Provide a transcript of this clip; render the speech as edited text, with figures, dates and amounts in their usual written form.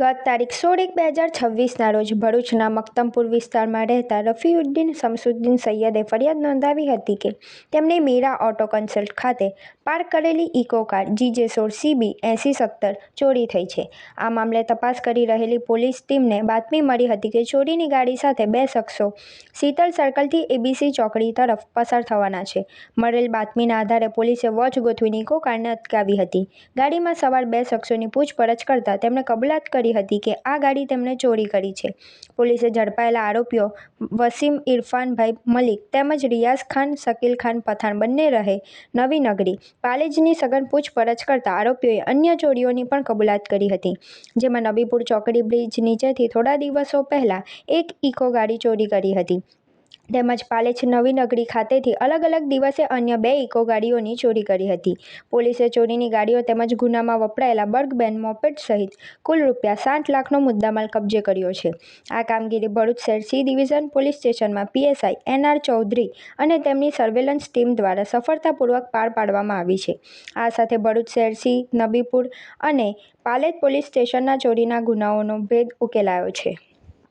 ગત તારીખ 16/1/2026ના રોજ ભરૂચના મક્તમપુર વિસ્તારમાં રહેતા રફીઉદ્દીન શમસુદ્દીન સૈયદે ફરિયાદ નોંધાવી હતી કે તેમની મીરા ઓટો કન્સલ્ટ ખાતે પાર્ક કરેલી ઇકો કાર GJ16CB 8070 ચોરી થઈ છે। આ મામલે તપાસ કરી રહેલી પોલીસ ટીમને બાતમી મળી હતી કે ચોરીની ગાડી સાથે બે શખ્સો શીતલ સર્કલથી ABC ચોકડી તરફ પસાર થવાના છે। મળેલ બાતમીના આધારે પોલીસે વોચ ગોઠવીને ઇકો કારને અટકાવી હતી। ગાડીમાં સવાર બે શખ્સોની પૂછપરછ કરતા તેમણે કબૂલાત કરી હતી કે આ ગાડી તેમણે ચોરી કરી છે। પોલીસે ઝડપાયેલા આરોપીઓ વસીમ ઇરફાનભાઈ મલિક તેમજ રિયાઝ ખાન શકીલ ખાન પઠાણ બંને રહે નવી નગરી પાલેજની સઘન પૂછપરછ કરતા આરોપીઓએ અન્ય ચોરીઓની પણ કબૂલાત કરી હતી, જેમાં નબીપુર ચોકડી બ્રિજ નીચેથી થોડા દિવસો પહેલા એક ઇકો ગાડી ચોરી કરી હતી તેમજ પાલેજ નવી નગરી ખાતેથી અલગ અલગ દિવસે અન્ય બે ઇકો ગાડીઓની ચોરી કરી હતી। પોલીસે ચોરીની ગાડીઓ તેમજ ગુનામાં વપરાયેલા બર્ગબેન મોપેડ સહિત કુલ ₹7 લાખનો મુદ્દામાલ કબજે કર્યો છે। આ કામગીરી ભરૂચ શહેર C ડિવિઝન પોલીસ સ્ટેશનમાં PSI NR ચૌધરી અને તેમની સર્વેલન્સ ટીમ દ્વારા સફળતાપૂર્વક પાર પાડવામાં આવી છે। આ સાથે ભરૂચ શહેર C, નબીપુર અને પાલેજ પોલીસ સ્ટેશનના ચોરીના ગુનાઓનો ભેદ ઉકેલાયો છે।